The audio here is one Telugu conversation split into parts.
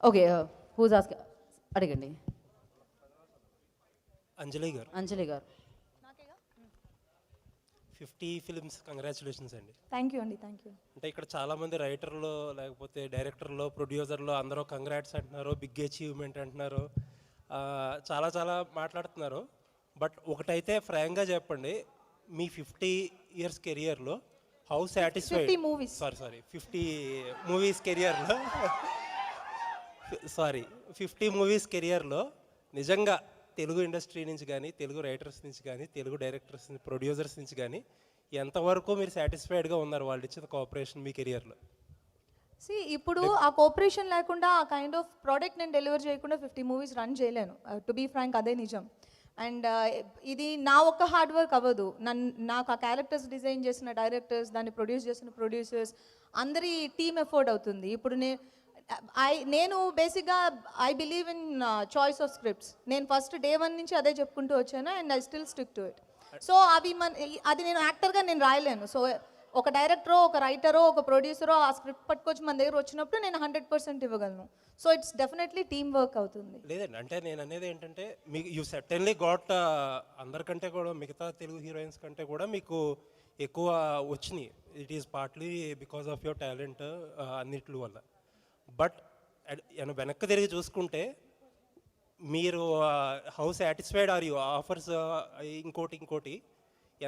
ఓకే. హూజ్ ఆస్క్ అడగండి. అంజలి గారు నాకేగా 50 ఫిల్మ్స్ కంగ్రాచులేషన్స్ అండి. థ్యాంక్ యూ అండి, థ్యాంక్ యూ. అంటే ఇక్కడ చాలామంది రైటర్లు లేకపోతే డైరెక్టర్లు ప్రొడ్యూసర్లు అందరూ కంగ్రాట్స్ అంటున్నారు, బిగ్ అచీవ్మెంట్ అంటున్నారు, చాలా చాలా మాట్లాడుతున్నారు. బట్ ఒకటైతే ఫ్రాంక్గా చెప్పండి, మీ 50 ఇయర్స్ కెరియర్లో how satisfied 50 movies. Sorry 50 movies కెరియర్లో 50 మూవీస్ కెరియర్లో నిజంగా తెలుగు ఇండస్ట్రీ నుంచి కానీ, తెలుగు రైటర్స్ నుంచి కానీ, తెలుగు డైరెక్టర్స్ ప్రొడ్యూసర్స్ నుంచి కానీ ఎంతవరకు మీరు సాటిస్ఫైడ్గా ఉన్నారు వాళ్ళు ఇచ్చిన కోఆపరేషన్ మీ కెరియర్లో? ఇప్పుడు ఆ కోఆపరేషన్ లేకుండా ఆ కైండ్ ఆఫ్ ప్రోడక్ట్ నేను డెలివర్ చేయకుండా 50 మూవీస్ రన్ చేయలేను. టు బీ ఫ్రాంక్ అదే నిజం. అండ్ ఇది నా ఒక్క హార్డ్ వర్క్ అవ్వదు. నాకు ఆ క్యారెక్టర్స్ డిజైన్ చేసిన డైరెక్టర్స్, దాన్ని ప్రొడ్యూస్ చేసిన ప్రొడ్యూసర్స్ అందరి టీమ్ ఎఫర్ట్ అవుతుంది. ఇప్పుడు నేను బేసిక్గా I believe in choice of scripts. నేను ఫస్ట్ డే 1 నుంచి అదే చెప్పుకుంటూ వచ్చాను and I still stick to it. So అది నేను యాక్టర్గా నేను రాయలేను. సో ఒక డైరెక్టరో, ఒక రైటరో, ఒక ప్రొడ్యూసరో ఆ స్క్రిప్ట్ పట్టుకొచ్చి మన దగ్గర వచ్చినప్పుడు నేను 100% ఇవ్వగలను. So it's definitely team work అవుతుంది. లేదండి, అంటే నేను అనేది ఏంటంటే మీకు యూ సర్టెన్లీ గాట్ అందరికంటే కూడా మిగతా తెలుగు హీరోయిన్స్ కంటే కూడా మీకు ఎక్కువ వచ్చినాయి. It is partly because of your talent అన్నిటి వల్ల. బట్ వెనక్కి తిరిగి చూసుకుంటే మీరు how satisfied or you offers ఇంకోటి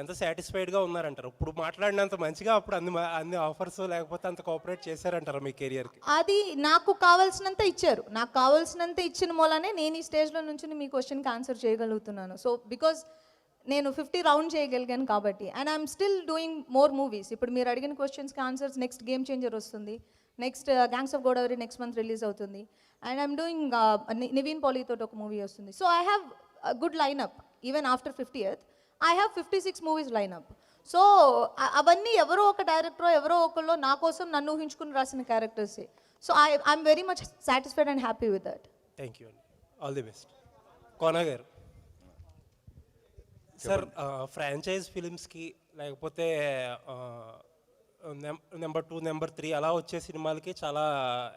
ఎంత సాటిస్ఫైడ్గా ఉన్నారంటారు? ఇప్పుడు మాట్లాడినంత మంచిగా అప్పుడు అన్ని ఆఫర్స్ లేకపోతే అంత కోఆపరేట్ చేశారంటారు మీ కెరియర్కి? అది నాకు కావాల్సినంత ఇచ్చారు. నాకు కావాల్సినంత ఇచ్చిన మూలనే నేను ఈ స్టేజ్లో నుంచి మీ క్వశ్చన్కి ఆన్సర్ చేయగలుగుతున్నాను. సో బికాజ్ నేను 50 రౌండ్ చేయగలిగాను కాబట్టి. And I'm still doing more movies. ఇప్పుడు మీరు అడిగిన క్వశ్చన్స్కి ఆన్సర్స్ నెక్స్ట్ గేమ్ చేంజర్ వస్తుంది, next gangs of Godavari next month release అవుతుంది. అండ్ ఐఎమ్ డూయింగ్ నివిన్ పాలీతో ఒక మూవీ వస్తుంది. So I have good lineup. Even after 50th I have 56 movies lineup. So అవన్నీ ఎవరో ఒక డైరెక్టరో ఎవరో ఒకళ్ళు నా కోసం నన్ను ఊహించుకుని రాసిన క్యారెక్టర్సే. So I'm very much satisfied and happy with that. Thank you అండి, ఆల్ ది బెస్ట్. కోనా గారు సార్, ఫ్రాంచైజ్ ఫిలిమ్స్కి లేకపోతే నెంబర్ 2, నెంబర్ 3 అలా వచ్చే సినిమాలకి చాలా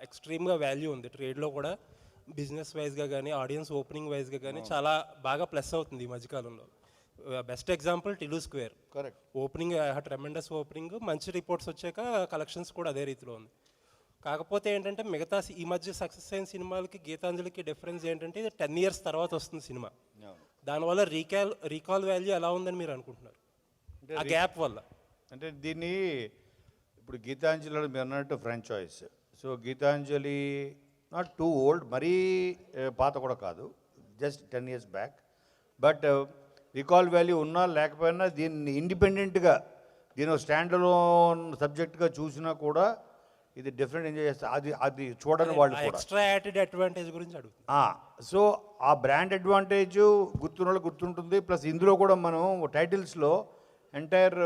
ఎక్స్ట్రీమ్గా వాల్యూ ఉంది ట్రేడ్లో కూడా. బిజినెస్ వైజ్గా కానీ, ఆడియన్స్ ఓపెనింగ్ వైజ్గా కానీ చాలా బాగా ప్లస్ అవుతుంది ఈ మధ్యకాలంలో. Best example Tillu square. Correct. Opening tremendous opening, మంచి రిపోర్ట్స్ వచ్చాక కలెక్షన్స్ కూడా అదే రీతిలో ఉంది. కాకపోతే ఏంటంటే మిగతా ఈ మధ్య సక్సెస్ అయిన సినిమాలకి గీతాంజలికి డిఫరెన్స్ ఏంటంటే ఇది 10 years తర్వాత వస్తుంది సినిమా. దానివల్ల రీకాల్ వాల్యూ ఎలా ఉందని మీరు అనుకుంటున్నారు ఆ గ్యాప్ వల్ల? అంటే దీన్ని ఇప్పుడు గీతాంజలి మీరు అన్నట్టు franchise. So Geethanjali not too old, మరీ పాత కూడా కాదు, just 10 years back. But recall value ఉన్నా లేకపోయినా దీన్ని ఇండిపెండెంట్గా దీని స్టాండ్ అలోన్ సబ్జెక్ట్గా చూసినా కూడా ఇది డిఫరెంట్ ఎంజాయ్ చేస్తారు. అది చూడని వాళ్ళు కూడా ఎక్స్ట్రా యాడెడ్ అడ్వాంటేజ్ గురించి అడుగుతారు. సో ఆ బ్రాండ్ అడ్వాంటేజ్ గుర్తున్న వాళ్ళు గుర్తుంటుంది. ప్లస్ ఇందులో కూడా మనం టైటిల్స్లో ఎంటైర్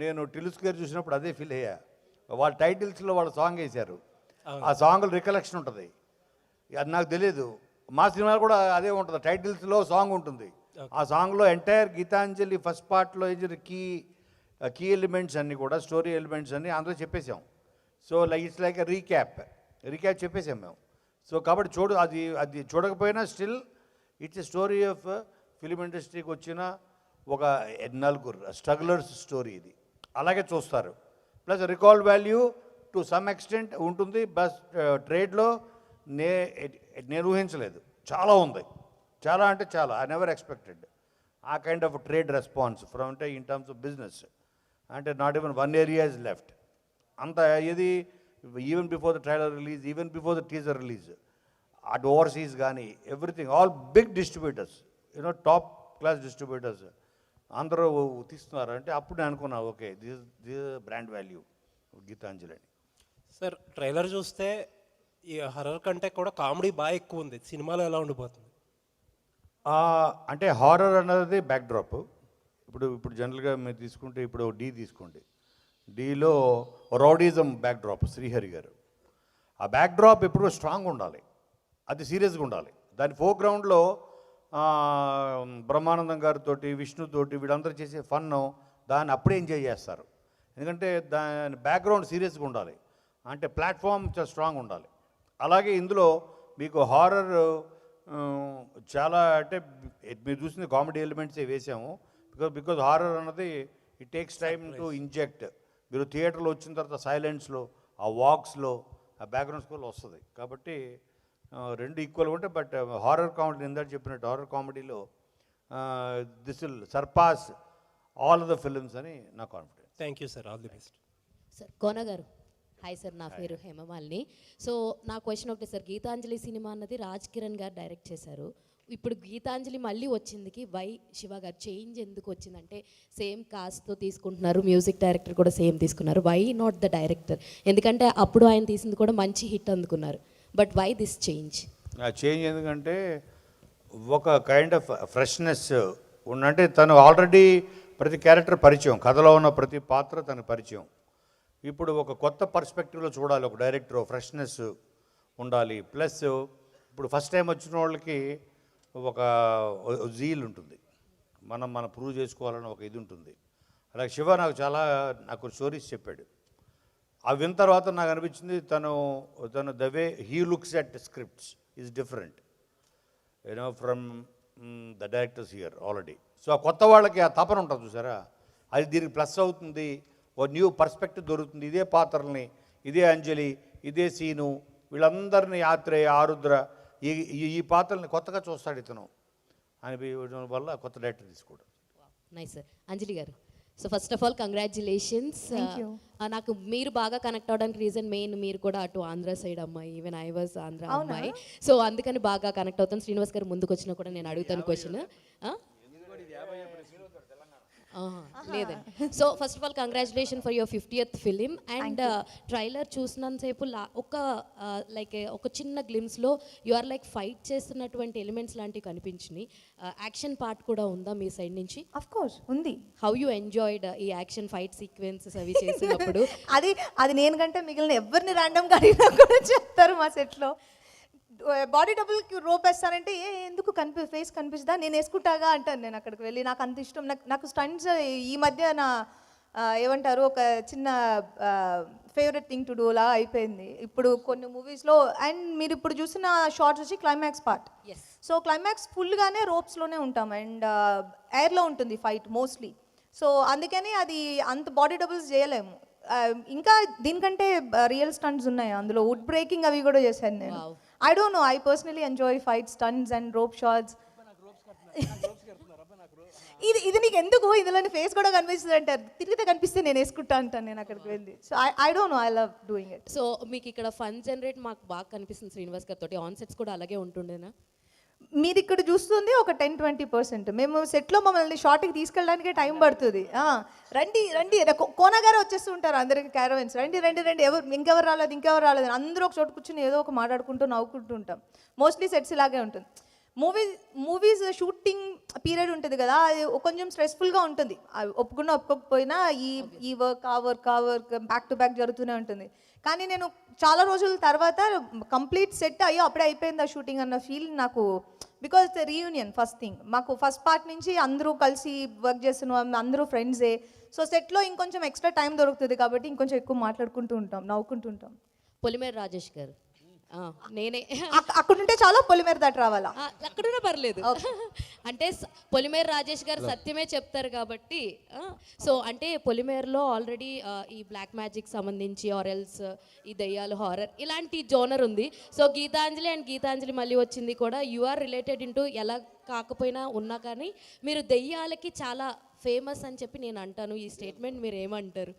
నేను టిలు స్క్వేర్ చూసినప్పుడు అదే ఫీల్ అయ్యా. వాళ్ళ టైటిల్స్లో వాళ్ళ సాంగ్ వేశారు, ఆ సాంగ్లో రికలెక్షన్ ఉంటుంది. అది నాకు తెలియదు. మా సినిమాలో కూడా అదే ఉంటుంది, టైటిల్స్లో సాంగ్ ఉంటుంది. ఆ సాంగ్లో ఎంటైర్ గీతాంజలి ఫస్ట్ పార్ట్లో వేసిన కీ ఎలిమెంట్స్ అన్నీ కూడా, స్టోరీ ఎలిమెంట్స్ అన్నీ అందులో చెప్పేసాం. సో ఇట్స్ లైక్ రీక్యాప్ చెప్పేసాం మేము. సో కాబట్టి అది చూడకపోయినా still it's a story of film ఇండస్ట్రీకి వచ్చిన ఒక 4 స్ట్రగులర్స్ స్టోరీ ఇది. అలాగే చూస్తారు. Plus recall value to some extent ఉంటుంది. బస్ ట్రేడ్లో నేను ఊహించలేదు, చాలా ఉంది, చాలా అంటే చాలా. ఐ నెవర్ ఎక్స్పెక్టెడ్ ఆ kind of trade response from అంటే ఇన్ టర్మ్స్ ఆఫ్ బిజినెస్. అంటే not even 1 area is left. అంత ఇది even before the trailer release, even before the teaser release, అటు ఓవర్సీస్ కానీ everything, all big distributors, top class distributors అందరూ తీస్తున్నారు. అంటే అప్పుడు నేను అనుకున్నా, okay this brand value Geethanjali అని. సార్, ట్రైలర్ చూస్తే ఈ హర్రర్ కంటే కూడా కామెడీ బాగా ఎక్కువ ఉంది. సినిమాలో ఎలా ఉండిపోతుంది? అంటే హారర్ అన్నది బ్యాక్డ్రాప్. ఇప్పుడు జనరల్గా మీరు తీసుకుంటే ఇప్పుడు డీ తీసుకోండి, డీలో రౌడీజం బ్యాక్డ్రాప్ శ్రీహరి గారు. ఆ బ్యాక్డ్రాప్ ఎప్పుడు స్ట్రాంగ్ ఉండాలి, అది సీరియస్గా ఉండాలి. దాని ఫోర్గ్రౌండ్లో బ్రహ్మానందం గారితో, విష్ణుతోటి వీళ్ళందరూ చేసే ఫన్ దాన్ని అప్పుడే ఎంజాయ్ చేస్తారు. ఎందుకంటే దాని బ్యాక్గ్రౌండ్ సీరియస్గా ఉండాలి, అంటే ప్లాట్ఫామ్ చాలా స్ట్రాంగ్ ఉండాలి. అలాగే ఇందులో మీకు హారర్ చాలా అంటే మీరు చూసిన కామెడీ ఎలిమెంట్సే వేసాము. బికాజ్ హారర్ అన్నది it takes time to inject. మీరు థియేటర్లో వచ్చిన తర్వాత సైలెన్స్లో, ఆ వాక్స్లో, ఆ బ్యాక్గ్రౌండ్ స్కోర్లో వస్తుంది. కాబట్టి రెండు ఈక్వల్గా ఉంటాయి. బట్ హారర్ కామెడీ ఇందాక చెప్పినట్టు హారర్ కామెడీలో this will surpass all of the films అని నా confidence. Thank you sir, all the best. Sir Kona గారు, హాయ్ సార్, నా పేరు హేమమాలిని. సో నా క్వశ్చన్ ఒకటి సార్, గీతాంజలి సినిమా అన్నది రాజ్ కిరణ్ గారు డైరెక్ట్ చేశారు. ఇప్పుడు గీతాంజలి మళ్ళీ వచ్చిందికి వై శివ గారు చేంజ్ ఎందుకు వచ్చిందంటే సేమ్ కాస్ట్తో తీసుకుంటున్నారు, మ్యూజిక్ డైరెక్టర్ కూడా సేమ్ తీసుకున్నారు, వై నాట్ ద డైరెక్టర్? ఎందుకంటే అప్పుడు ఆయన తీసింది కూడా మంచి హిట్ అందుకున్నారు, బట్ వై దిస్ చేంజ్? ఆ చేంజ్ ఎందుకంటే ఒక కైండ్ ఆఫ్ ఫ్రెష్నెస్ అంటే తను ఆల్రెడీ ప్రతి క్యారెక్టర్ పరిచయం, కథలో ఉన్న ప్రతి పాత్ర తనకు పరిచయం. ఇప్పుడు ఒక కొత్త పర్స్పెక్టివ్లో చూడాలి ఒక డైరెక్టర్, ఫ్రెష్నెస్ ఉండాలి. ప్లస్ ఇప్పుడు ఫస్ట్ టైం వచ్చిన వాళ్ళకి ఒక జీల్ ఉంటుంది, మనం ప్రూవ్ చేసుకోవాలని ఒక ఇది ఉంటుంది. అలాగే శివ నాకు స్టోరీస్ చెప్పాడు. అవి విన్న తర్వాత నాకు అనిపించింది తను the way he looks at scripts is different from the directors here already. So ఆ కొత్త వాళ్ళకి ఆ తపన ఉంటుంది చూసారా, అది దీనికి ప్లస్ అవుతుంది. ఓ న్యూ పర్స్పెక్టివ్ దొరుకుతుంది. ఇదే పాత్రల్ని, ఇదే అంజలి, ఇదే సీను, వీళ్ళందరినీ ఆత్రేయ, ఆరుద్ర, ఈ పాత్రల్ని కొత్తగా చూస్తాడు ఇతను అనిపించడం వల్ల కొత్త డైరెక్టర్ తీసుకోవడం. Nice sir. అంజలి గారు, so first of all congratulations. నాకు మీరు బాగా కనెక్ట్ అవడానికి రీజన్ మెయిన్, మీరు కూడా అటు ఆంధ్ర సైడ్ అమ్మాయి, ఈవెన్ ఐ వాజ్ ఆంధ్ర అమ్మాయి, సో అందుకని బాగా కనెక్ట్ అవుతాను. శ్రీనివాస్ గారు ముందుకు వచ్చినా కూడా నేను అడుగుతాను క్వశ్చన్. లేదండి. So first of all congratulation for your 50th film. And trailer చూసినంతసేపు ఒక చిన్న గ్లిమ్స్లో యు ఆర్ లైక్ ఫైట్ చేస్తున్నటువంటి ఎలిమెంట్స్ లాంటివి కనిపించినాయి. యాక్షన్ పార్ట్ కూడా ఉందా మీ సైడ్ నుంచి? అఫ్ కోర్స్ ఉంది. హౌ యూ ఎంజాయ్డ్ ఈ యాక్షన్ ఫైట్ సీక్వెన్సెస్ అవి చేసినప్పుడు? అది నేను కంటే మిగిలిన ఎవరిని ర్యాండమ్గా అడిగినా కూడా చెప్తారు మా సెట్లో. బాడీ డబుల్కి రోప్ వేస్తానంటే ఎందుకు ఫేస్ కనిపిస్తుందా, నేను వేసుకుంటాగా అంటాను. నేను అక్కడికి వెళ్ళి నాకు అంత ఇష్టం. నాకు స్టంట్స్ ఈ మధ్య నా ఏమంటారు ఒక చిన్న ఫేవరెట్ థింగ్ టు డూ లా అయిపోయింది ఇప్పుడు కొన్ని మూవీస్లో. అండ్ మీరు ఇప్పుడు చూసిన షార్ట్స్ వచ్చి క్లైమాక్స్ పార్ట్. సో క్లైమాక్స్ ఫుల్గానే రోప్స్లోనే ఉంటాం అండ్ ఎయిర్లో ఉంటుంది ఫైట్ మోస్ట్లీ. సో అందుకని అది అంత బాడీ డబుల్స్ చేయలేము. ఇంకా దీనికంటే రియల్ స్టంట్స్ ఉన్నాయి అందులో, వుడ్ బ్రేకింగ్ అవి కూడా చేశాను నేను. I don't know, I personally enjoy fight stunts and rope shots. ఇది నీకు ఎందుకు ఇందులో ఫేస్ కూడా కనిపిస్తుంది అంటారు, తిరిగితే కనిపిస్తే నేను వేసుకుంటా అంటాను నేను అక్కడికి వెళ్ళి. So I don't know, I love doing it. So మీకు ఇక్కడ ఫన్ జనరేట్ మాకు బాగా కనిపిస్తుంది శ్రీనివాస్ గారితో. ఆన్ సెట్స్ కూడా అలాగే ఉంటుండేనా? మీరు ఇక్కడ చూస్తుంది ఒక 10-20%. మేము సెట్లో మమ్మల్ని షార్ట్కి తీసుకెళ్ళడానికే టైం పడుతుంది. రండి కోన గారు వచ్చేస్తూ ఉంటారు అందరికి క్యారవెన్స్, రండి ఇంకెవరు రాలేదు అందరూ ఒక చోటు కూర్చొని ఏదో ఒక మాట్లాడుకుంటూ నవ్వుకుంటూ ఉంటాం. మోస్ట్లీ సెట్స్ ఇలాగే ఉంటుంది. మూవీస్ షూటింగ్ పీరియడ్ ఉంటుంది కదా, అది కొంచెం స్ట్రెస్ఫుల్గా ఉంటుంది. ఒప్పుకోకపోయినా ఈ వర్క్ ఆ వర్క్ బ్యాక్ టు బ్యాక్ జరుగుతూనే ఉంటుంది. కానీ నేను చాలా రోజుల తర్వాత కంప్లీట్ సెట్ అయ్యో అప్పుడే అయిపోయింది ఆ షూటింగ్ అన్న ఫీల్ నాకు. Because the reunion first thing, మాకు ఫస్ట్ పార్ట్ నుంచి అందరూ కలిసి వర్క్ చేస్తున్నాం, అందరూ ఫ్రెండ్సే. సో సెట్లో ఇంకొంచెం ఎక్స్ట్రా టైం దొరుకుతుంది కాబట్టి ఇంకొంచెం ఎక్కువ మాట్లాడుకుంటూ ఉంటాం, నవ్వుకుంటూ ఉంటాం. పొలిమేర రాజేష్ గారు, నేనే అక్కడుంటే చాలా పొలిమేర దాటి రావాలా? అక్కడున్నా పర్లేదు. అంటే పొలిమేర రాజేష్ గారు సత్యమే చెప్తారు కాబట్టి. సో అంటే పొలిమేరలో ఆల్రెడీ ఈ బ్లాక్ మ్యాజిక్ సంబంధించి ఆరెల్స్ ఈ దయ్యాలు హారర్ ఇలాంటి జోనర్ ఉంది. సో గీతాంజలి మళ్ళీ వచ్చింది కూడా, యు ఆర్ రిలేటెడ్ ఇంటూ ఎలా కాకపోయినా ఉన్నా కానీ మీరు దెయ్యాలకి చాలా ఫేమస్ అని చెప్పి నేను అంటాను. ఈ స్టేట్మెంట్ మీరు ఏమంటారు?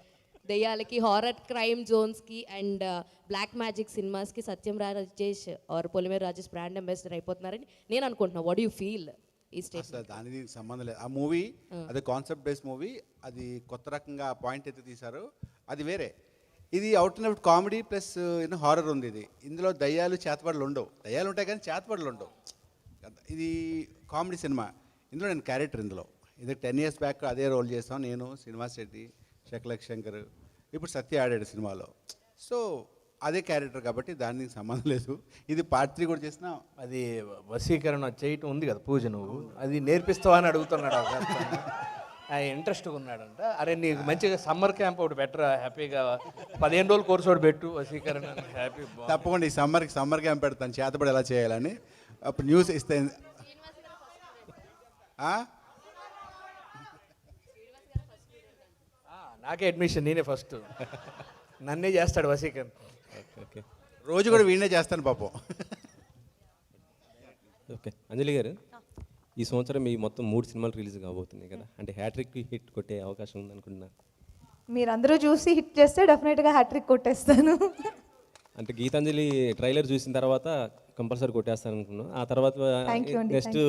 దెయ్యాలకి, హారర్ క్రైమ్ జోన్స్కి అండ్ బ్లాక్ మ్యాజిక్ సినిమాస్కి Satyam Rajesh or Polimera Rajesh brand ambassador అయిపోతున్నారని నేను అనుకుంటున్నాను. వాట్ యు ఫీల్ ఈ స్టేట్మెంట్? దానికి సంబంధం లేదు. ఆ మూవీ అదే కాన్సెప్ట్ బేస్డ్ మూవీ, అది కొత్త రకంగా పాయింట్ అయితే తీశారు, అది వేరే. ఇది out and out comedy plus horror ఉంది. ఇందులో దయ్యాలు చేతబడులు ఉండవు, దయ్యాలు ఉంటాయి కానీ చేతబడులు ఉండవు. ఇది కామెడీ సినిమా. ఇందులో నేను క్యారెక్టర్, ఇది 10 years బ్యాక్ అదే రోల్ చేస్తాం నేను, శ్రీనివాస్ రెడ్డి, శకలక్ శంకర్, ఇప్పుడు సత్య ఆడాడు సినిమాలో. సో అదే క్యారెక్టర్ కాబట్టి దానికి సంబంధం లేదు. ఇది పార్ట్ 3 కూడా చేసిన. అది వశీకరణ చేయటం ఉంది కదా పూజ, నువ్వు అది నేర్పిస్తావా అని అడుగుతున్నాడు. ఇంట్రెస్ట్గా ఉన్నాడంట. అరే నీకు మంచిగా సమ్మర్ క్యాంప్ ఒకటి బెటర్, హ్యాపీగా 15 రోజుల కోర్స్ ఒకటి పెట్టు వసీకరణ, హ్యాపీ. తప్పకుండా ఈ సమ్మర్ క్యాంప్ పెడతాను, చేతబడి ఎలా చేయాలని. అప్పుడు న్యూస్ ఇస్తే ఆ? నాకే అడ్మిషన్, నేనే ఫస్ట్, నన్నే చేస్తాడు వసీకరణ. ఓకే రోజు కూడా వీడినే చేస్తాను పాపం. ఓకే అంజలి గారు, ఈ సంవత్సరం మీ మొత్తం 3 సినిమాలు రిలీజ్ కాబోతున్నాయి కదా, అంటే హ్యాట్రిక్ హిట్ కొట్టే అవకాశం ఉందనుకుంటున్నారు? మీరందరూ చూసి హిట్ చేస్తే డెఫినెట్గా హ్యాట్రిక్ కొట్టేస్తాను. అంటే గీతాంజలి ట్రైలర్ చూసిన తర్వాత కంపల్సరీ కొట్టేస్తాను అనుకున్నాను. ఆ తర్వాత Thank you అండి, నెక్స్ట్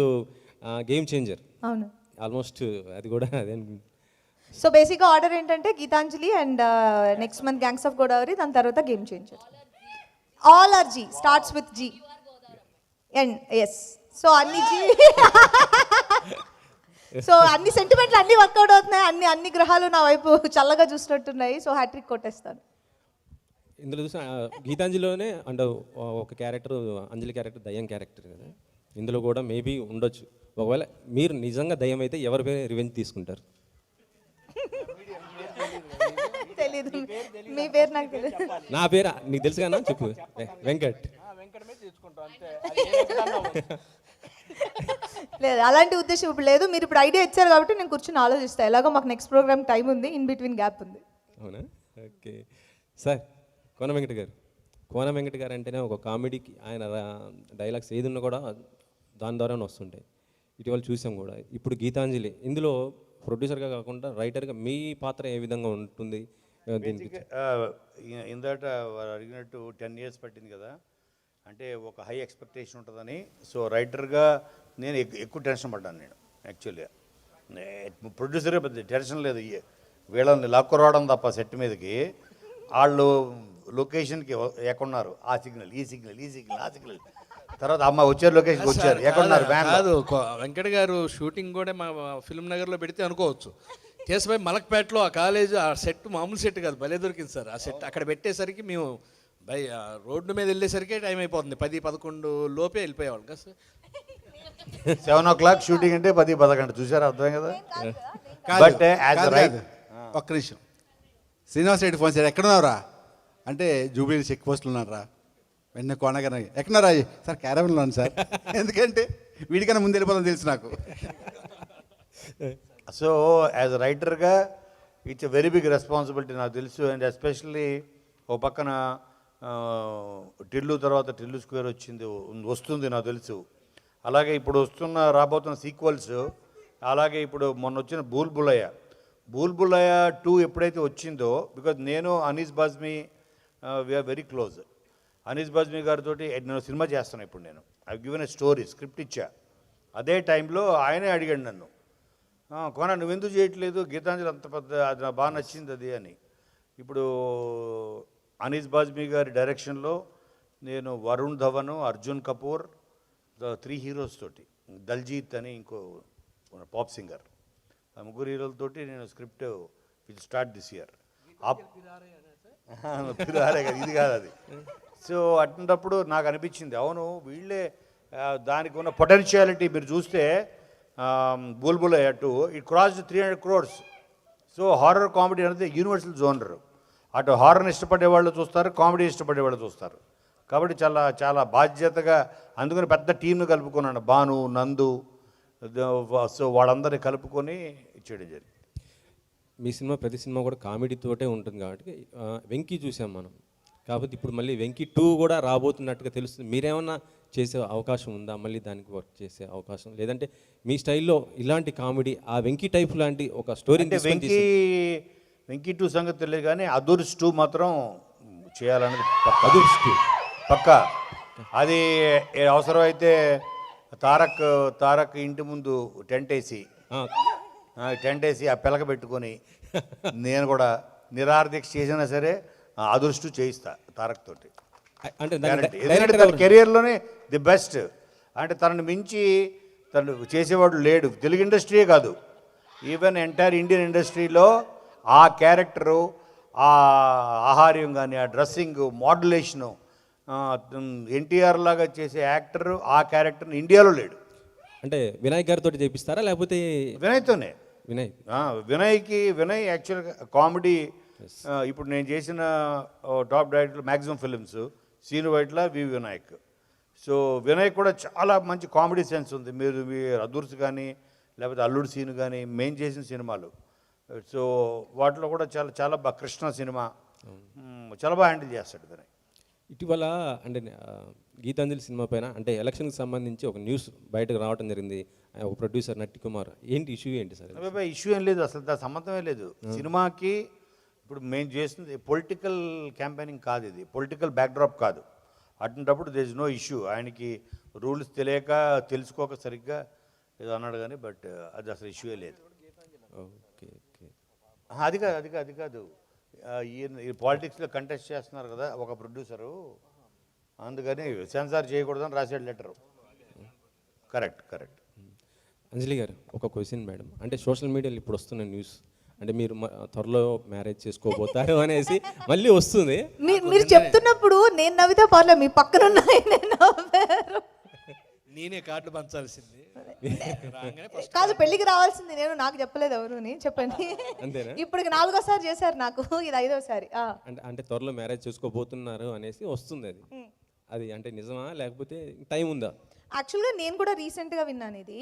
గేమ్ చేంజర్, అవును. ఆల్మోస్ట్ అది కూడా అదే అనుకుంటున్నాను. సో బేసిక్గా ఆర్డర్ ఏంటంటే Geethanjali and next month gangs of Godavari, దాని తర్వాత game changer. All are G, starts with G and S. So అన్ని జీ, సో అన్ని సెంటిమెంట్లు అన్ని వర్కౌట్ అవుతున్నాయి, అన్ని గ్రహాలు నా వైపు చల్లగా చూసినట్టున్నాయి. సో హ్యాట్రిక్ కొట్టేస్తాను. ఇందులో చూసిన గీతాంజలిలోనే అంటే ఒక క్యారెక్టర్, అంజలి క్యారెక్టర్ దయ్యం క్యారెక్టర్ కదా, ఇందులో కూడా మేబీ ఉండొచ్చు. ఒకవేళ మీరు నిజంగా దయ్యం అయితే ఎవరి పేరు రివెంజ్ తీసుకుంటారు? తెలీదు, మీ పేరు నాకు తెలియదు. నా పేరు నీకు తెలుసు కదా, చెప్పు. వెంకట్. లేదు, అలాంటి ఉద్దేశం ఇప్పుడు లేదు. మీరు ఇప్పుడు ఐడియా ఇచ్చారు కాబట్టి నేను కూర్చొని ఆలోచిస్తాను. ఎలాగో మాకు నెక్స్ట్ ప్రోగ్రామ్ టైం ఉంది, ఇన్ బిట్వీన్ గ్యాప్ ఉంది. అవునా? Okay sir. కోన వెంకట గారు, కోన వెంకట గారు అంటేనే ఒక కామెడీకి ఆయన డైలాగ్స్ ఏది ఉన్నా కూడా దాని ద్వారానే వస్తుంటాయి. ఇటీవల చూసాం కూడా. ఇప్పుడు గీతాంజలి ఇందులో ప్రొడ్యూసర్గా కాకుండా రైటర్గా మీ పాత్ర ఏ విధంగా ఉంటుంది దీనికి? ఇందాట వారు అడిగినట్టు 10 years పట్టింది కదా, అంటే ఒక హై ఎక్స్పెక్టేషన్ ఉంటుందని. సో రైటర్గా నేను ఎక్కువ టెన్షన్ పడ్డాను నేను యాక్చువల్గా. ప్రొడ్యూసర్గా పెద్ద టెన్షన్ లేదు, వీళ్ళని లాక్కురావడం తప్ప సెట్ మీదకి. వాళ్ళు లొకేషన్కి ఎక్కడున్నారు, ఆ సిగ్నల్, ఈ సిగ్నల్, ఈ సిగ్నల్, ఆ సిగ్నల్, తర్వాత అమ్మ వచ్చారు లొకేషన్కి వచ్చారు, ఎక్కడున్నారు వ్యాన్. కాదు, వెంకట గారు షూటింగ్ కూడా మా ఫిల్మ్ నగర్లో పెడితే అనుకోవచ్చు. కేసుపై మలక్పేటలో ఆ కాలేజ్, ఆ సెట్ మామూలు సెట్ కాదు, భలే దొరికింది సార్. ఆ సెట్ అక్కడ పెట్టేసరికి మేము రోడ్డు మీద వెళ్ళేసరికే టైం అయిపోతుంది, 10-11 లోపే వెళ్ళిపోయేవాళ్ళు కదా సార్. 7 o'clock షూటింగ్ అంటే 10-11 చూసారు, అర్థం కదా. కాదు, But as a కాదు, right- కాదు. ఒక్క నిమిషం. శ్రీనివాస్ రెడ్డి ఫోన్ చేశారు, ఎక్కడున్నావురా అంటే జూబ్లీ చెక్ పోస్టులు ఉన్నారా. వెన్న కొనగానే ఎక్కడున్నారా సార్, క్యారవన్లో ఉన్నాను సార్. ఎందుకంటే వీడికన్నా ముందు వెళ్ళిపోతాం తెలుసు నాకు. సో యాజ్ అ రైటర్గా it's a very big responsibility నాకు తెలుసు. అండ్ ఎస్పెషల్లీ ఓ పక్కన టిల్లు తర్వాత టిల్లు స్క్వేర్ వస్తుంది నాకు తెలుసు. అలాగే ఇప్పుడు రాబోతున్న సీక్వెల్స్, అలాగే ఇప్పుడు మొన్న వచ్చిన బూల్బులయ్య 2 ఎప్పుడైతే వచ్చిందో, బికాజ్ నేను Anees Bazmee we're very close. Anees Bazmee గారితో నేను సినిమా చేస్తాను ఇప్పుడు. నేను I given a story, script ఇచ్చా. అదే టైంలో ఆయనే అడిగాడు నన్ను, కోన నువ్వెందుకు చేయట్లేదు, గీతాంజలి అంత పెద్ద, అది నాకు బాగా నచ్చింది అది అని. ఇప్పుడు అనీస్ బాజ్మీ గారి డైరెక్షన్లో నేను వరుణ్ ధవన్, అర్జున్ కపూర్, 3 heroes తోటి, దల్జీత్ అని ఇంకో పాప్ సింగర్, ఆ 3 హీరోలతోటి నేను script will start this year. ఇది కాదు అది. సో అటువంటిప్పుడు నాకు అనిపించింది, అవును వీళ్ళే దానికి ఉన్న పొటెన్షియాలిటీ మీరు చూస్తే బుల్బులయ్య 2 it crossed 300 crores. So horror comedy అనేది యూనివర్సల్ జోనర్. అటు హారర్ని ఇష్టపడే వాళ్ళు చూస్తారు, కామెడీ ఇష్టపడే వాళ్ళు చూస్తారు. కాబట్టి చాలా చాలా బాధ్యతగా అందుకని పెద్ద టీంను కలుపుకున్నాను, భాను, నందు, సో వాళ్ళందరినీ కలుపుకొని ఇచ్చేయడం జరిగింది. మీ సినిమా ప్రతి సినిమా కూడా కామెడీతోటే ఉంటుంది కాబట్టి వెంకీ చూసాం మనం. కాకపోతే ఇప్పుడు మళ్ళీ వెంకీ 2 కూడా రాబోతున్నట్టుగా తెలుస్తుంది. మీరేమన్నా చేసే అవకాశం ఉందా, మళ్ళీ దానికి వర్క్ చేసే అవకాశం, లేదంటే మీ స్టైల్లో ఇలాంటి కామెడీ ఆ వెంకీ టైప్ లాంటి ఒక స్టోరీ? అంటే వెంకీ 2 సంగతి తెలియదు కానీ అదుర్స్ 2 మాత్రం చేయాలనేది అదుర్స్ 2 పక్కా. అది అవసరమైతే తారక్ ఇంటి ముందు టెంట్ వేసి ఆ పిలక పెట్టుకొని నేను కూడా నిరార్థిక చేసినా సరే అదృష్టం చేయిస్తా తారక్ తోటి. అంటే ఎందుకంటే తన కెరియర్లోనే ది బెస్ట్. అంటే తనను మించి తను చేసేవాడు లేడు, తెలుగు ఇండస్ట్రీయే కాదు, ఈవెన్ ఎంటైర్ ఇండియన్ ఇండస్ట్రీలో ఆ క్యారెక్టరు, ఆ ఆహార్యం కానీ, ఆ డ్రెస్సింగ్, మోడ్యులేషను, ఎన్టీఆర్ లాగా చేసే యాక్టర్ ఆ క్యారెక్టర్ని ఇండియాలో లేడు. అంటే వినాయక్ గారితో చేపిస్తారా లేకపోతే? వినయ్తోనే. వినయ్ యాక్చువల్గా కామెడీ. ఇప్పుడు నేను చేసిన top director maximum films Sreenu Vaitla Vinayak. So Vinay కూడా చాలా మంచి కామెడీ సెన్స్ ఉంది. మీరు మీ అదుర్స్ కానీ లేకపోతే అల్లుడు సీను కానీ మెయిన్ చేసిన సినిమాలు, సో వాటిలో కూడా చాలా చాలా బాగా, కృష్ణ సినిమా చాలా బాగా హ్యాండిల్ చేస్తాడు వినయ్. ఇటీవల అంటే గీతాంజలి సినిమా పైన అంటే ఎలక్షన్కి సంబంధించి ఒక న్యూస్ బయటకు రావడం జరిగింది. ఒక ప్రొడ్యూసర్ నట్టి కుమార్, ఏంటి ఇష్యూ ఏంటి సార్? అబ్బాయి ఇష్యూ ఏం లేదు, అసలు దాని సంబంధమే లేదు సినిమాకి. ఇప్పుడు మేము చేసింది పొలిటికల్ క్యాంపెయినింగ్ కాదు, ఇది పొలిటికల్ బ్యాక్డ్రాప్ కాదు. అటువంటిప్పుడు దేర్ ఇస్ నో ఇష్యూ. ఆయనకి రూల్స్ తెలియక తెలుసుకోక సరిగ్గా ఏదో అన్నాడు కానీ, బట్ అది అసలు ఇష్యూయే లేదు. Okay okay. అది కాదు ఈ పాలిటిక్స్లో కంటెస్ట్ చేస్తున్నారు కదా ఒక ప్రొడ్యూసరు, అందుకని సెన్సార్ చేయకూడదని రాసాడు లెటరు. కరెక్ట్. అంజలి గారు, ఒక క్వశ్చన్ మేడం. అంటే సోషల్ మీడియాలో ఇప్పుడు వస్తున్న న్యూస్ అంటే మీరు త్వరలో మ్యారేజ్ చేసుకోబోతారు అనేసి మళ్ళీ వస్తుంది. మీరు చెప్తున్నప్పుడు నేను నవ్వితే పర్లేదు, మీ పక్కన ఉన్న ఆయనే నవ్వారు. నేనే కార్డులు పంచాల్సింది కాదు, పెళ్ళికి రావాల్సింది నేను, నాకు చెప్పలేదు ఎవరుని. చెప్పండి. అంతేనా? ఇప్పటికి 4వ సారి చేశారు నాకు, ఇది 5వ సారి. అంటే త్వరలో మ్యారేజ్ చేసుకోబోతున్నారు అనేసి వస్తుంది. అది అంటే నిజమా లేకపోతే టైం ఉందా? యాక్చువల్గా నేను కూడా రీసెంట్గా విన్నాను ఇది.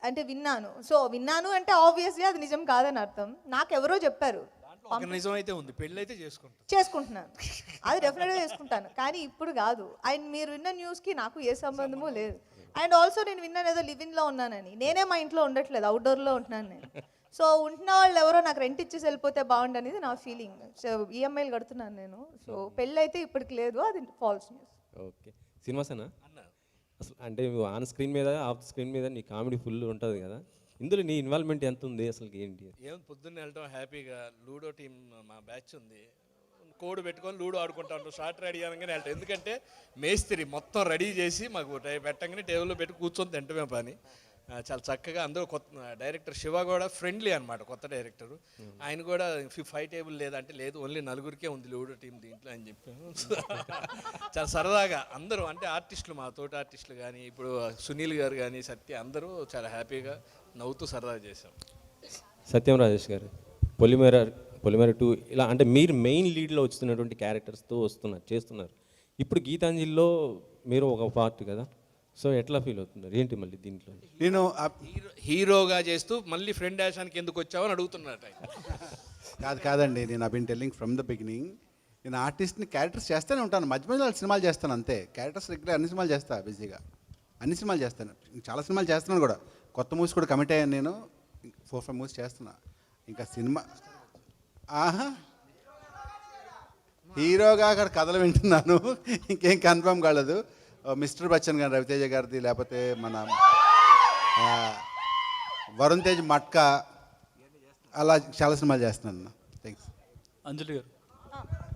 అంటే విన్నాను అంటే ఆబ్వియస్గా అది నిజం కాదని అర్థం. నాకు ఎవరో చెప్పారు. ఒక నిజం అయితే ఉంది, పెళ్ళి అయితే చేసుకుంటున్నాను, అది డెఫినెట్గా చేసుకుంటాను, కానీ ఇప్పుడు కాదు. అండ్ మీరు విన్న న్యూస్కి నాకు ఏ సంబంధము లేదు. అండ్ ఆల్సో నేను విన్నాను ఏదో లివింగ్లో ఉన్నానని. నేనే మా ఇంట్లో ఉండట్లేదు, అవుట్డోర్లో ఉంటున్నాను నేను. సో ఉంటున్న వాళ్ళు ఎవరో నాకు రెంట్ ఇచ్చేసి వెళ్ళిపోతే బాగుండు అనేది నా ఫీలింగ్. సో ఈఎంఐలు కడుతున్నాను నేను. సో పెళ్ళి అయితే ఇప్పటికి లేదు, అది ఫాల్స్ న్యూస్. ఓకే. సినిమాసేనా అసలు? అంటే ఆన్ స్క్రీన్ మీద ఆఫ్ స్క్రీన్ మీద నీ కామెడీ ఫుల్ ఉంటుంది కదా, ఇందులో నీ ఇన్వాల్వ్మెంట్ ఎంత ఉంది అసలు? ఏంటి పొద్దున్నే వెళ్ళటం హ్యాపీగా. లూడో టీం మా బ్యాచ్ ఉంది, కోడ్ పెట్టుకొని లూడో ఆడుకుంటా ఉంటాం. షార్ట్ రెడీ అనగానే వెళ్తాం, ఎందుకంటే మేస్త్రి మొత్తం రెడీ చేసి మాకు పెట్టగానే టేబుల్లో పెట్టి కూర్చొని తింటమే పని. చాలా చక్కగా అందరూ కొత్త డైరెక్టర్ శివ కూడా ఫ్రెండ్లీ అనమాట, కొత్త డైరెక్టరు. ఆయన కూడా 5 టేబుల్ లేదంటే లేదు, ఓన్లీ 4గురికే ఉంది లూడో టీం దీంట్లో అని చెప్పాము. చాలా సరదాగా అందరూ, అంటే ఆర్టిస్టులు, మా తోటి ఆర్టిస్టులు కానీ, ఇప్పుడు సునీల్ గారు కానీ, సత్య, అందరూ చాలా హ్యాపీగా నవ్వుతూ సరదాగా చేశాం. సత్యం రాజేష్ గారు, పొలిమేర 2 ఇలా అంటే మీరు మెయిన్ లీడ్లో వస్తున్నటువంటి క్యారెక్టర్స్తో చేస్తున్నారు. ఇప్పుడు గీతాంజలిలో మీరు ఒక పార్ట్ కదా, సో ఎట్లా ఫీల్ అవుతున్నారు? ఏంటి మళ్ళీ దీంట్లో? నేను హీరోగా చేస్తూ మళ్ళీ ఫ్రెండ్ యాషానికి ఎందుకు వచ్చావని అడుగుతున్నట్టు. కాదండి, నేను been telling from the beginning. నేను ఆర్టిస్ట్ని క్యారెక్టర్స్ చేస్తూనే ఉంటాను, మధ్య మధ్యలో సినిమాలు చేస్తాను అంతే. క్యారెక్టర్స్ రెగ్యులర్ అన్ని సినిమాలు చేస్తాను, బిజీగా అన్ని సినిమాలు చేస్తాను. చాలా సినిమాలు చేస్తున్నాను కూడా, కొత్త మూవీస్ కూడా కమిట్ అయ్యాను నేను. 4-5 మూవీస్ చేస్తున్నా. ఇంకా సినిమా హీరోగా అక్కడ కథలు వింటున్నాను, ఇంకేం కన్ఫర్మ్ కాలేదు. మిస్టర్ బచ్చన్ గారు, రవితేజ గారిది, లేకపోతే మన వరుణ్ తేజ్ మట్కా, అలా చాలా సినిమాలు చేస్తున్నాను. థ్యాంక్స్. అంజలి గారు,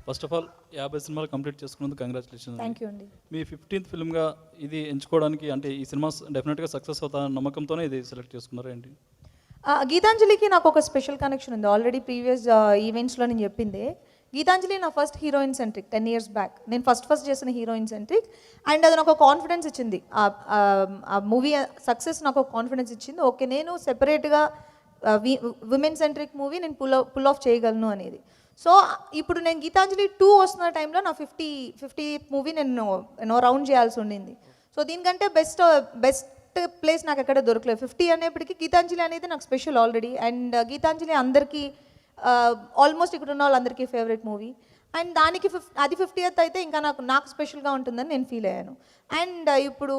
ఫస్ట్ ఆఫ్ ఆల్ 50 సినిమాలు కంప్లీట్ చేసుకున్నందుకు కంగ్రాచులేషన్స్. థ్యాంక్ యూ అండి. మీ 15th ఫిల్మ్గా ఇది ఎంచుకోవడానికి, అంటే ఈ సినిమా డెఫినెట్గా సక్సెస్ అవుతారన్న నమ్మకంతోనే ఇది సెలెక్ట్ చేసుకున్నారు ఏంటి? గీతాంజలికి నాకు ఒక స్పెషల్ కనెక్షన్ ఉంది. ఆల్రెడీ ప్రీవియస్ ఈవెంట్స్లో నేను చెప్పింది. గీతాంజలి నా first heroine centric 10 years back. నేను ఫస్ట్ చేసిన హీరోయిన్ సెంట్రిక్. అండ్ అది నాకు కాన్ఫిడెన్స్ ఇచ్చింది. ఆ మూవీ సక్సెస్ నాకు ఒక కాన్ఫిడెన్స్ ఇచ్చింది. ఓకే, నేను సెపరేట్గా విమెన్ సెంట్రిక్ మూవీ నేను పుల్ ఆఫ్ చేయగలను అనేది. సో ఇప్పుడు నేను గీతాంజలి 2 వస్తున్న టైంలో నా 50th మూవీ నేను రౌండ్ చేయాల్సి ఉండింది. సో దీనికంటే బెస్ట్ ప్లేస్ నాకు ఎక్కడ దొరకలేదు. 50 అనేప్పటికీ గీతాంజలి అనేది నాకు స్పెషల్ ఆల్రెడీ. అండ్ గీతాంజలి అందరికీ ఆల్మోస్ట్ ఇక్కడ ఉన్న వాళ్ళందరికీ ఫేవరెట్ మూవీ. అండ్ దానికి అది 50th అయితే ఇంకా నాకు స్పెషల్గా ఉంటుందని నేను ఫీల్ అయ్యాను. అండ్ ఇప్పుడు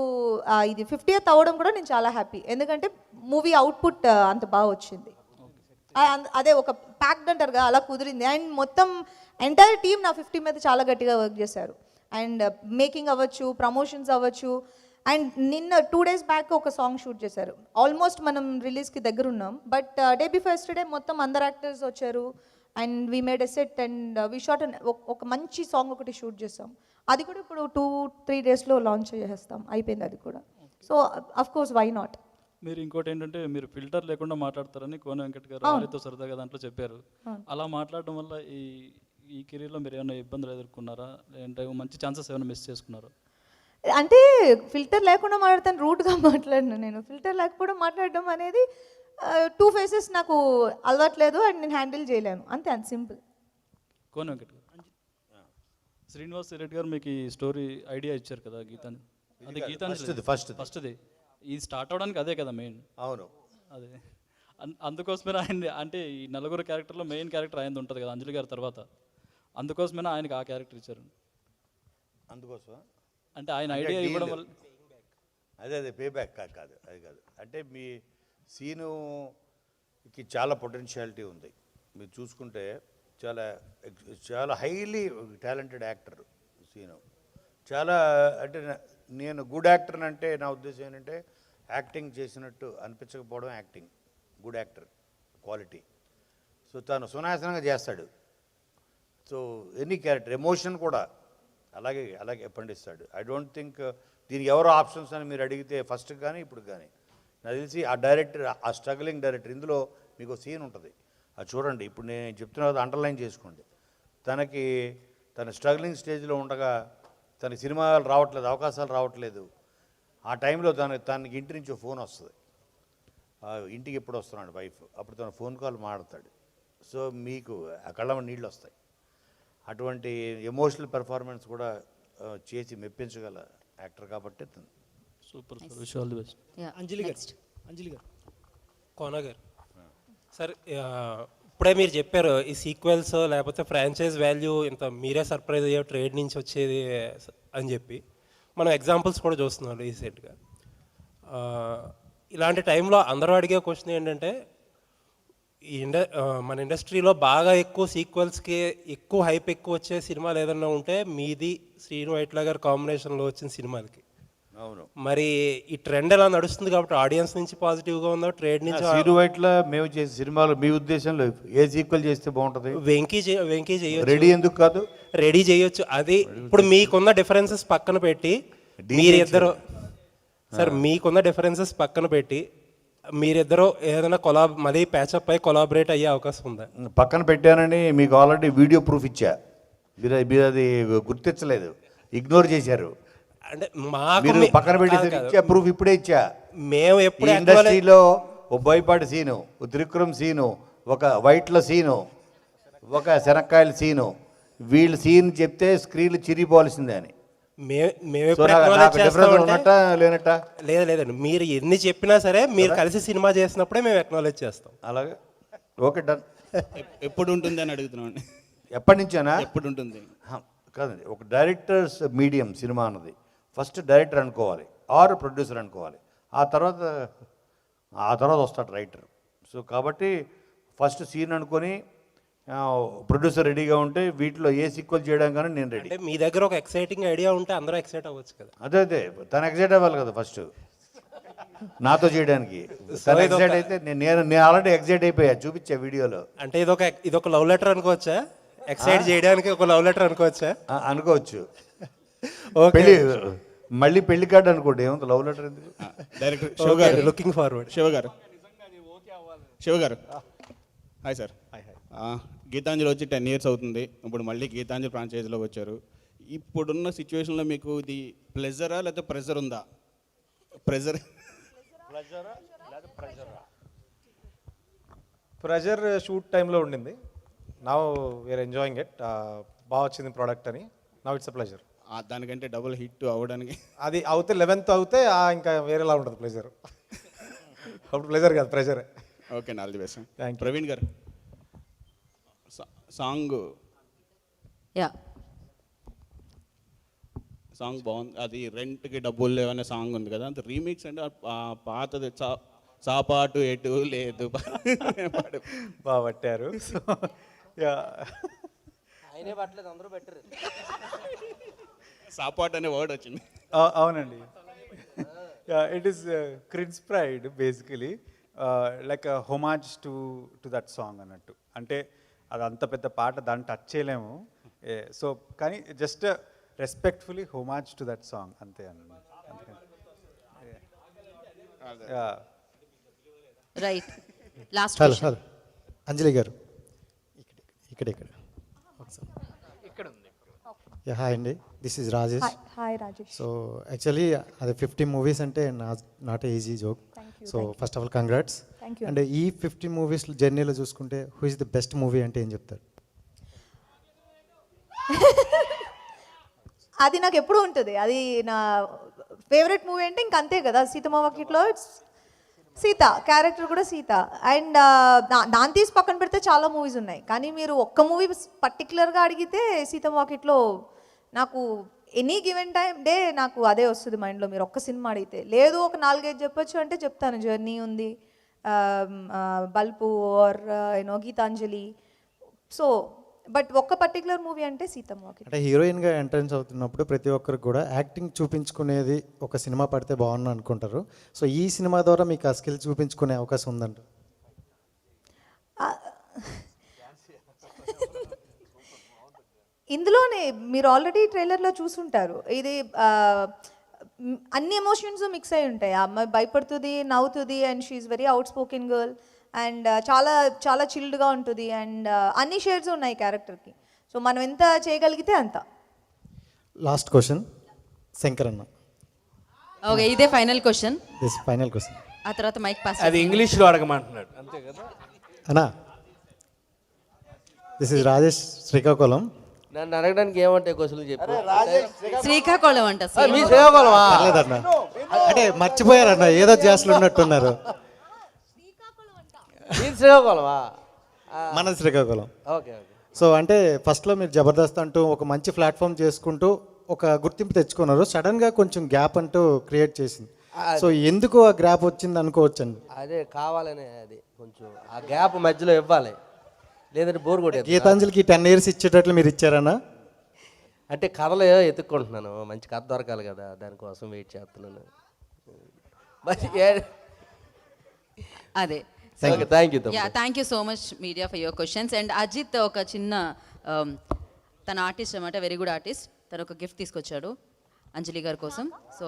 ఇది 50th అవ్వడం కూడా నేను చాలా హ్యాపీ, ఎందుకంటే మూవీ అవుట్పుట్ అంత బాగా వచ్చింది. అదే ఒక ప్యాక్డ్ అంటారు కదా, అలా కుదిరింది. అండ్ మొత్తం ఎంటైర్ టీమ్ నా 50 మీద చాలా గట్టిగా వర్క్ చేశారు. అండ్ మేకింగ్ అవ్వచ్చు, ప్రమోషన్స్ అవ్వచ్చు. అండ్ నిన్న 2 days బ్యాక్ ఒక సాంగ్ షూట్ చేశారు. ఆల్మోస్ట్ మనం రిలీజ్కి దగ్గర ఉన్నాం, బట్ డే బిఫోర్ యెస్టర్డే మొత్తం అందరు యాక్టర్స్ వచ్చారు. And we made a set and we shot ఒక మంచి సాంగ్ ఒకటి షూట్ చేస్తాం. అది కూడా ఇప్పుడు 2-3 daysలో లాంచ్ చేసేస్తాం, అయిపోయింది అది కూడా. So of course why not. మీరు ఇంకోటి ఏంటంటే మీరు ఫిల్టర్ లేకుండా మాట్లాడతారని కోన వెంకట్ గారు వాళ్ళతో సరదాగా దాంట్లో చెప్పారు. అలా మాట్లాడడం వల్ల ఈ కెరీర్లో మీరు ఏమైనా ఇబ్బందులు ఎదుర్కొన్నారా, లేదంటే మంచి ఛాన్సెస్ ఏమైనా మిస్ చేసుకున్నారా? అంటే ఫిల్టర్ లేకుండా మాట్లాడతాను, రూట్గా మాట్లాడినా. నేను ఫిల్టర్ లేకపోవడం మాట్లాడడం అనేది టూ ఫేసెస్ నాకు అలవాట్లేదు అండ్ నేను హ్యాండిల్ చేయలేను అంతే, అంత సింపుల్. కోన వెంకట్ గారు, శ్రీనివాస్ రెడ్డి గారు మీకు ఈ స్టోరీ ఐడియా ఇచ్చారు కదా గీతాంజలి, అది గీతాంజలి ఫస్ట్ది, ఇది స్టార్ట్ అవడానికి అదే కదా మెయిన్. అవును, అదే అందుకోసమే ఆయన, అంటే ఈ నలుగురు క్యారెక్టర్లో మెయిన్ క్యారెక్టర్ ఆయనది ఉంటుంది కదా అంజలి గారి తర్వాత, అందుకోసమే ఆయనకి ఆ క్యారెక్టర్ ఇచ్చారు. అందుకోసం అంటే ఆయన ఐడియా ఇవ్వడం వల్ల అదే పే బ్యాక్ కాదు, అది కాదు. అంటే మీ సీనుకి చాలా పొటెన్షియాలిటీ ఉంది. మీరు చూసుకుంటే చాలా చాలా హైలీ టాలెంటెడ్ యాక్టర్ సీను. చాలా అంటే నేను గుడ్ యాక్టర్ అంటే నా ఉద్దేశం ఏంటంటే యాక్టింగ్ చేసినట్టు అనిపించకపోవడం acting, good actor quality. So తను సునాయాసనంగా చేస్తాడు. సో ఎనీ క్యారెక్టర్ ఎమోషన్ కూడా అలాగే పండిస్తాడు. ఐ డోంట్ థింక్ దీనికి ఎవరో ఆప్షన్స్ అని మీరు అడిగితే ఫస్ట్ కానీ ఇప్పుడు కానీ నాకు తెలిసి ఆ డైరెక్టర్, ఆ స్ట్రగ్లింగ్ డైరెక్టర్, ఇందులో మీకు సీన్ ఉంటుంది, అది చూడండి. ఇప్పుడు నేను చెప్తున్నది అండర్లైన్ చేసుకోండి. తన స్ట్రగ్లింగ్ స్టేజ్లో ఉండగా తన సినిమాలు రావట్లేదు, అవకాశాలు రావట్లేదు. ఆ టైంలో తనకి ఇంటి నుంచి ఫోన్ వస్తుంది, ఇంటికి ఎప్పుడు వస్తున్నాడు వైఫ్, అప్పుడు తన ఫోన్ కాల్ మాడతాడు. సో మీకు ఆ కళ్ళ నీళ్ళు వస్తాయి. అటువంటి ఎమోషనల్ పెర్ఫార్మెన్స్ కూడా చేసి మెప్పించగల యాక్టర్ కాబట్టి super sir, wish all the best. Anjali గారు కోన గారు సార్, ఇప్పుడే మీరు చెప్పారు ఈ సీక్వెల్స్ లేకపోతే ఫ్రాంచైజ్ వాల్యూ ఇంత మీరే సర్ప్రైజ్ అయ్యే ట్రేడ్ నుంచి వచ్చేది అని చెప్పి మనం ఎగ్జాంపుల్స్ కూడా చూస్తున్నాం రీసెంట్గా. ఇలాంటి టైంలో అందరూ అడిగే క్వశ్చన్ ఏంటంటే మన ఇండస్ట్రీలో బాగా ఎక్కువ సీక్వెల్స్కి ఎక్కువ హైప్ ఎక్కువ వచ్చే సినిమాలు ఏదన్నా ఉంటే మీది శ్రీను వైట్ల గారి కాంబినేషన్లో వచ్చిన సినిమాలకి. అవును, మరి ఈ ట్రెండ్ ఎలా నడుస్తుంది కాబట్టి ఆడియన్స్ నుంచి పాజిటివ్గా ఉందో, ట్రేడ్ నుంచి శ్రీను వైట్ల మేము చేసే సినిమాలు మీ ఉద్దేశంలో ఏ సీక్వెల్ చేస్తే బాగుంటుంది? వెంకీ చేయొచ్చు, రెడీ ఎందుకు కాదు? రెడీ చేయొచ్చు. అది ఇప్పుడు మీకున్న డిఫరెన్సెస్ పక్కన పెట్టి మీరిద్దరు మీకున్న డిఫరెన్సెస్ పక్కన పెట్టి మీరిద్దరూ ఏదైనా మళ్ళీ ప్యాచప్ అయి కొలాబరేట్ అయ్యే అవకాశం ఉందా? పక్కన పెట్టానని మీకు ఆల్రెడీ వీడియో ప్రూఫ్ ఇచ్చా, మీరు అది గుర్తించలేదు, ఇగ్నోర్ చేశారు. అంటే మీరు పక్కన పెట్టి ప్రూఫ్ ఇప్పుడే ఇచ్చా. మేము ఎప్పుడు ఇండస్ట్రీలో ఓ బోయపాటి సీను, ఓ త్రివిక్రమ్ సీను, ఒక వైట్ల సీను, ఒక శనక్కాయల సీను, వీళ్ళు సీన్ చెప్తే స్క్రీన్లు చిరిగిపోవాల్సిందే అని. లేదండి, మీరు ఎన్ని చెప్పినా సరే మీరు కలిసి సినిమా చేసినప్పుడే మేము ఎక్నాలెడ్జ్ చేస్తాం. అలాగే ఓకే, డన్. ఎప్పుడు ఉంటుంది అని అడుగుతున్నాను. ఎప్పటి నుంచేనా? ఎప్పుడు ఉంటుంది కాదండి, ఒక డైరెక్టర్స్ మీడియం సినిమా అన్నది ఫస్ట్ డైరెక్టర్ అనుకోవాలి ఆర్ ప్రొడ్యూసర్ అనుకోవాలి, ఆ తర్వాత వస్తాడు రైటర్. సో కాబట్టి ఫస్ట్ సీన్ అనుకొని ప్రొడ్యూసర్ రెడీగా ఉంటే వీటిలో ఏ సీక్వెల్ చేయడం కానీ నేను రెడీ. అంటే మీ దగ్గర ఒక ఎక్సైటింగ్ ఐడియా ఉంటే అందరూ ఎక్సైట్ అవ్వచ్చు కదా. అదే తను ఎక్సైట్ అవ్వాలి కదా ఫస్ట్ నాతో చేయడానికి. తను ఎక్సైట్ అయితే నేను ఆల్రెడీ ఎక్సైట్ అయిపోయా, చూపించా వీడియోలో. అంటే ఇదొక లవ్ లెటర్ అనుకోవచ్చా? ఎక్సైట్ చేయడానికి ఒక లవ్ లెటర్ అనుకోవచ్చా? అనుకోవచ్చు. మళ్ళీ పెళ్లి కార్డు అనుకోండి, ఏమంత లవ్ లెటర్ ఎందుకు? డైరెక్టర్ శివ గారు, లుకింగ్ ఫార్వర్డ్. శివ గారు హాయ్ సార్. గీతాంజలి వచ్చి 10 years అవుతుంది. ఇప్పుడు మళ్ళీ గీతాంజలి ఫ్రాంచైజీలోకి వచ్చారు. ఇప్పుడున్న సిచ్యువేషన్లో మీకు ఇది ప్లెజరా లేదా ప్రెజర్ ఉందా? ప్రెజర్ షూట్ టైంలో ఉండింది. Now we're enjoying it. బాగా వచ్చింది ప్రోడక్ట్ అని. Now it's a pleasure. దానికంటే డబుల్ హిట్ అవ్వడానికి అది అవుతే 11th అవుతే ఇంకా వేరేలా ఉంటుంది ప్లెజర్. అప్పుడు ప్లెజర్ కాదు, pressure. Okay, all the best. Thank you. Praveen గారు, సాంగ్ బాగుంది. అది రెంట్కి డబ్బులు లేవనే సాంగ్ ఉంది కదా, అంత రీమిక్స్ అంటే పాతది చాపాటు ఎటు లేదు బాగా పట్టారు. సాపాటు అనే వర్డ్ వచ్చింది. అవునండి. It is cringe pride basically, like homage to that song అన్నట్టు. అంటే అది అంత పెద్ద పాట, దాన్ని టచ్ చేయలేము. సో కానీ just respectfully homage to that song అంతే అన్నమాట. రైట్. లాస్ట్ హలో అంజలి గారు, ఇక్కడ హాయ్ అండి, this is Rajesh. Hi Rajesh. So actually అది 50 movies అంటే not easy joke. So first of all congrats. Thank you. And ఈ 50 మూవీస్ జర్నీలో చూసుకుంటే who is the best movie అంటే ఏం చెప్తారు? అది నాకు ఎప్పుడూ ఉంటుంది. అది నా ఫేవరెట్ మూవీ అంటే ఇంక అంతే కదా, సీతమ్మ వాకిట్లో ఇట్స్ సీత, క్యారెక్టర్ కూడా సీత. అండ్ దాన్ని తీసి పక్కన పెడితే చాలా మూవీస్ ఉన్నాయి, కానీ మీరు ఒక్క మూవీ పర్టికులర్గా అడిగితే సీతమ్మ వాకిట్లో నాకు ఎనీ గివెన్ డే నాకు అదే వస్తుంది మైండ్లో. మీరు ఒక్క సినిమా అడిగితే లేదు ఒక 4-5 చెప్పొచ్చు అంటే చెప్తాను. జర్నీ ఉంది, బల్పు or you know Geetanjali. So but ఒక్క పర్టికులర్ మూవీ అంటే సీతమ్మ వాకిట్లో. అంటే హీరోయిన్గా ఎంట్రన్స్ అవుతున్నప్పుడు ప్రతి ఒక్కరికి కూడా యాక్టింగ్ చూపించుకునేది ఒక సినిమా పడితే బాగుండు అనుకుంటారు. సో ఈ సినిమా ద్వారా మీకు ఆ స్కిల్ చూపించుకునే అవకాశం ఉందంట? ఇందులోనే మీరు ఆల్రెడీ ట్రైలర్లో చూసుంటారు. ఇది అన్ని ఎమోషన్స్ మిక్స్ అయి ఉంటాయి. ఆ అమ్మాయి భయపడుతుంది, నవ్వుతుంది, and she's very outspoken girl, and చాలా చాలా చిల్డ్గా ఉంటుంది, అండ్ అన్ని షేడ్స్ ఉన్నాయి క్యారెక్టర్కి. సో మనం ఎంత చేయగలిగితే అంత. లాస్ట్ క్వశ్చన్ శంకర్ అన్న. ఓకే, ఇదే final question. This final question. ఆ తర్వాత మైక్ పాస్. అది ఇంగ్లీష్లో అడగమంటున్నాడు అంతే కదా అన్నా, దిస్ ఇస్ రాజేష్ శ్రీకాకుళం. నన్ను అడగడానికి ఏమంటాయి క్వశ్చన్లు చెప్పు. శ్రీకాకుళం అంట. మీ శ్రీకాకుళమా? పర్లేదన్న, అంటే మర్చిపోయారన్న, ఏదో జాస్లు ఉన్నట్టున్నారు. మీ శ్రీకాకుళమా? మన శ్రీకాకుళం. Okay okay. సో అంటే ఫస్ట్లో మీరు జబర్దస్త్ అంటూ ఒక మంచి ప్లాట్ఫామ్ చేసుకుంటూ ఒక గుర్తింపు తెచ్చుకున్నారు. సడన్గా కొంచెం గ్యాప్ అంటూ క్రియేట్ చేసింది. సో ఎందుకు ఆ గ్యాప్ వచ్చింది అనుకోవచ్చండి? అదే కావాలనే, అది కొంచెం ఆ గ్యాప్ మధ్యలో ఇవ్వాలి, లేదంటే బోర్ కొట్టేది. గీతాంజలికి 10 years ఇచ్చేటట్లు మీరు ఇచ్చారన్నా? అంటే కథలు ఎత్తుక్కుంటున్నాను, మంచి కథ దొరకాలి కదా, దానికోసం వెయిట్ చేస్తున్నాను. అదే. Thank you. Thank you so much media for your questions. And Ajith ఒక చిన్న తన ఆర్టిస్ట్ అనమాట, వెరీ గుడ్ ఆర్టిస్ట్. తను ఒక గిఫ్ట్ తీసుకొచ్చాడు అంజలి గారి కోసం. సో